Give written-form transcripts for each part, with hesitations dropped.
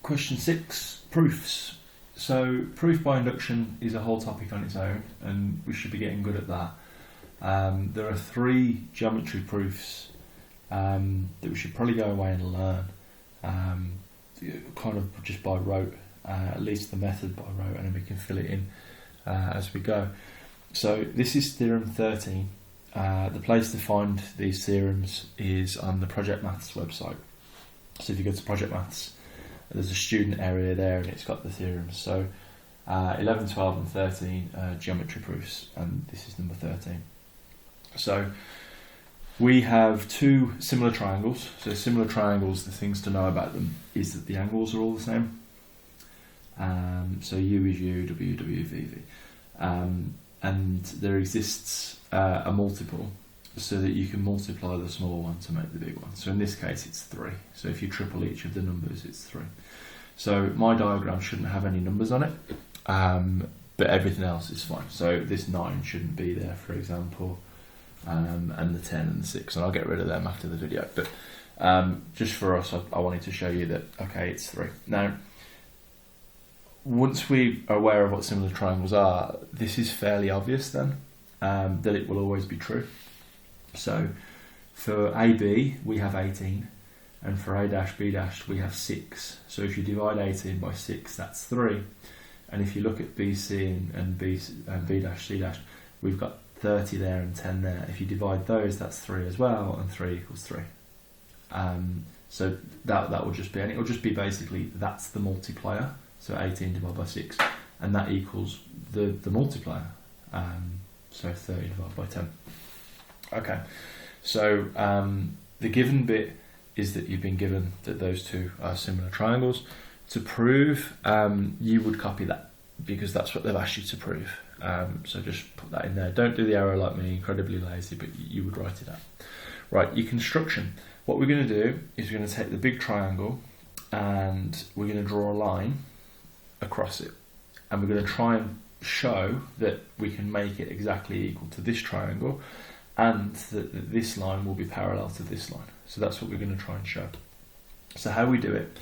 Question 6, proofs. So proof by induction is a whole topic on its own, and we should be getting good at that. There are 3 geometry proofs that we should probably go away and learn, kind of just by rote, at least the method by rote, and then we can fill it in as we go. So this is theorem 13. The place to find these theorems is on the Project Maths website. So if you go to Project Maths, there's a student area there and it's got the theorems. So 11, 12 and 13 geometry proofs, and this is number 13. So we have 2 similar triangles. So similar triangles, the things to know about them is that the angles are all the same. So U is U, W, W, V, V. And there exists a multiple so that you can multiply the small one to make the big one. So in this case it's 3. So if you triple each of the numbers, it's 3. So my diagram shouldn't have any numbers on it, but everything else is fine. So this 9 shouldn't be there, for example, and the 10 and the 6, and I'll get rid of them after the video. But just for us, I wanted to show you that, okay, it's 3. Now, once we are aware of what similar triangles are, this is fairly obvious then, that it will always be true. So for AB we have 18, and for A dash B dash we have 6. So if you divide 18 by 6, that's 3. And if you look at BC and B dash C dash, we've got 30 there and 10 there. If you divide those, that's 3 as well, and 3 equals 3. So that will just be, and it will just be basically that's the multiplier. So 18 divided by 6, and that equals the multiplier. So 30 divided by 10. Okay, so the given bit is that you've been given that those 2 are similar triangles. To prove, you would copy that, because that's what they've asked you to prove. So just put that in there. Don't do the arrow like me, incredibly lazy, but you would write it out. Right, your construction. What we're going to do is we're going to take the big triangle and we're going to draw a line across it, and we're going to try and show that we can make it exactly equal to this triangle, and that this line will be parallel to this line. So that's what we're going to try and show. So how we do it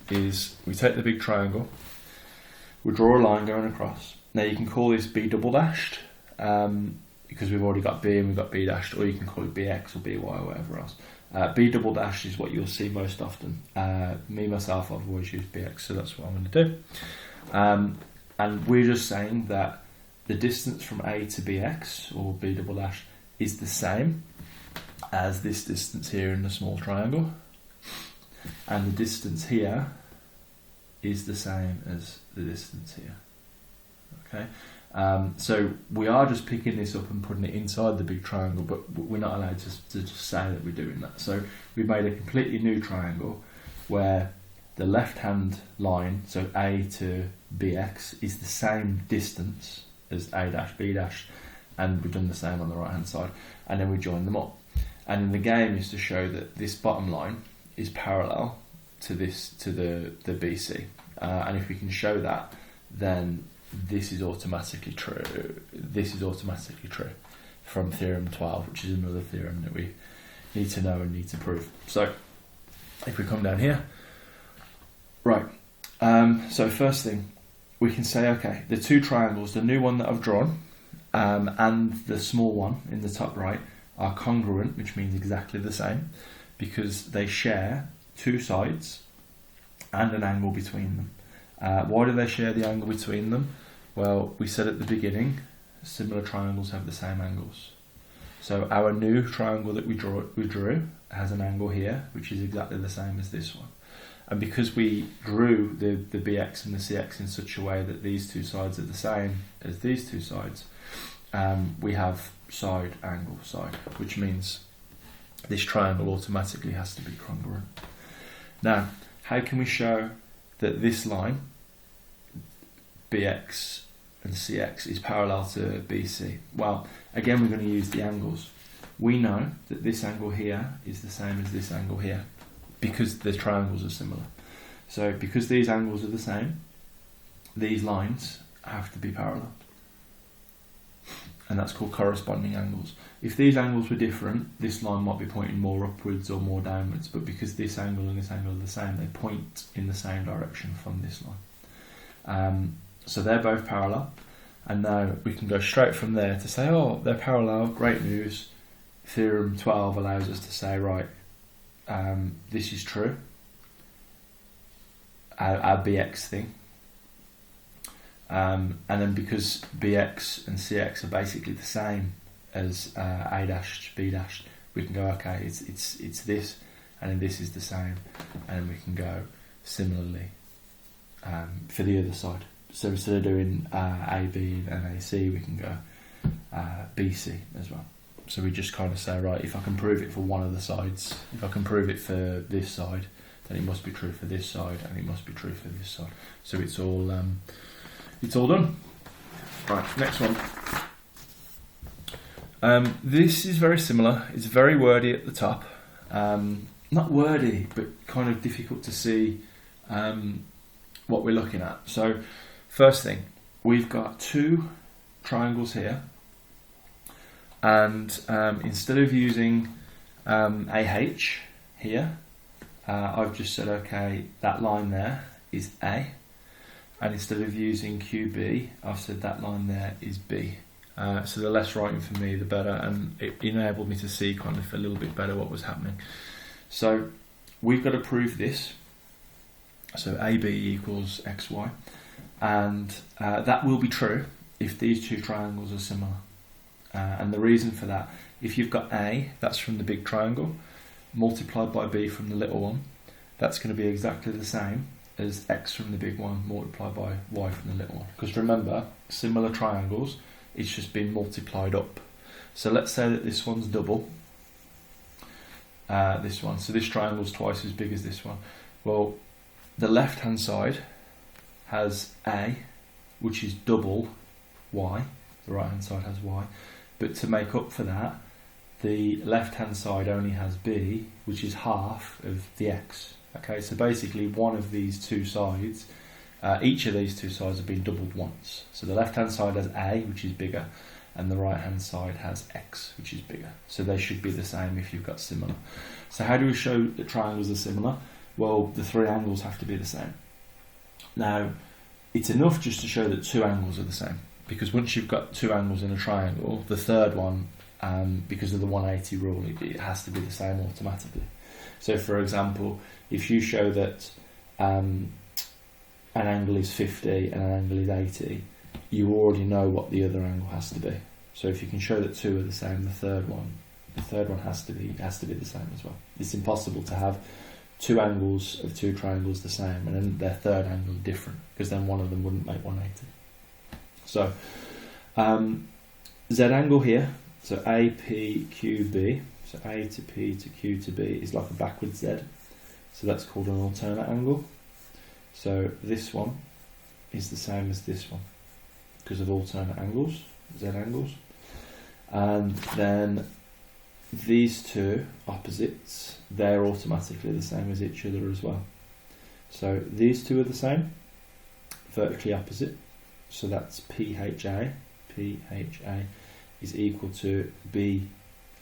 is we take the big triangle, we draw a line going across. Now you can call this B double dashed, because we've already got B and we've got B dashed, or you can call it BX or BY or whatever else. B double dash is what you'll see most often. Me, myself, I've always used BX, so that's what I'm going to do. And we're just saying that the distance from A to BX, or B double dash, is the same as this distance here in the small triangle. And the distance here is the same as the distance here. Okay, so we are just picking this up and putting it inside the big triangle, but we're not allowed to just say that we're doing that. So we've made a completely new triangle where the left hand line, so A to BX, is the same distance as A dash B dash, and we've done the same on the right hand side, and then we join them up. And the game is to show that this bottom line is parallel to this, to the BC, and if we can show that, then this is automatically true. This is automatically true from theorem 12, which is another theorem that we need to know and need to prove. So if we come down here, right, so first thing we can say, okay, the 2 triangles, the new one that I've drawn and the small one in the top right, are congruent, which means exactly the same, because they share 2 sides and an angle between them. Why do they share the angle between them? Well, we said at the beginning, similar triangles have the same angles. So our new triangle that we drew has an angle here, which is exactly the same as this one. And because we drew the BX and the CX in such a way that these 2 sides are the same as these 2 sides, we have side, angle, side, which means this triangle automatically has to be congruent. Now, how can we show that this line, BX and CX, is parallel to BC? Well, again, we're going to use the angles. We know that this angle here is the same as this angle here, because the triangles are similar. So because these angles are the same, these lines have to be parallel. and that's called corresponding angles. If these angles were different, this line might be pointing more upwards or more downwards, but because this angle and this angle are the same, they point in the same direction from this line. So they're both parallel, and now we can go straight from there to say, oh, they're parallel, great news. Theorem 12 allows us to say, right, this is true, our BX thing. And then because BX and CX are basically the same as A dash, B dash, we can go, okay, it's this, and then this is the same, and then we can go similarly for the other side. So instead of doing AB and AC, we can go BC as well. So we just kind of say, right, if I can prove it for one of the sides, if I can prove it for this side, then it must be true for this side, and it must be true for this side. So it's all done. Right, next one. This is very similar. It's very wordy at the top. Not wordy, but kind of difficult to see what we're looking at. So first thing, we've got two triangles here, and instead of using AH here, I've just said, okay, that line there is A, and instead of using QB, I've said that line there is B. So the less writing for me, the better, and it enabled me to see kind of a little bit better what was happening. So we've got to prove this. So AB equals XY, and that will be true if these two triangles are similar. And the reason for that, if you've got A, that's from the big triangle, multiplied by B from the little one, that's going to be exactly the same as X from the big one multiplied by Y from the little one. Because remember, similar triangles, it's just been multiplied up. So let's say that this one's double this one. So this triangle's twice as big as this one. Well, the left hand side has A, which is double Y. The right hand side has Y. But to make up for that, the left hand side only has B, which is half of the X. Okay, so basically one of these two sides, each of these two sides have been doubled once. So the left hand side has A, which is bigger, and the right hand side has X, which is bigger. So they should be the same if you've got similar. So how do we show that triangles are similar? Well, the three angles have to be the same. Now, it's enough just to show that two angles are the same, because once you've got two angles in a triangle, the third one, because of the 180 rule, it has to be the same automatically. So for example, if you show that an angle is 50 and an angle is 80, you already know what the other angle has to be. So if you can show that two are the same, the third one has to be the same as well. It's impossible to have two angles of two triangles the same and then their third angle different, because then one of them wouldn't make 180. So Z angle here, so APQB, so A to P to Q to B is like a backwards Z. So that's called an alternate angle. So this one is the same as this one because of alternate angles, Z angles. And then these two opposites, they're automatically the same as each other as well. So these two are the same, vertically opposite. So that's PHA. PHA is equal to BHQ.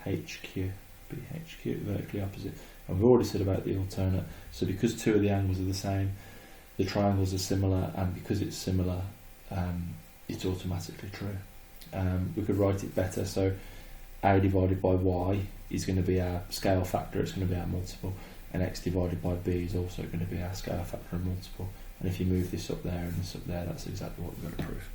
BHQ, vertically opposite. And we've already said about the alternate. So because two of the angles are the same, the triangles are similar, and because it's similar, it's automatically true. We could write it better. So A divided by Y is going to be our scale factor, it's going to be our multiple, and X divided by B is also going to be our scale factor and multiple. And if you move this up there and this up there, that's exactly what we've got to prove.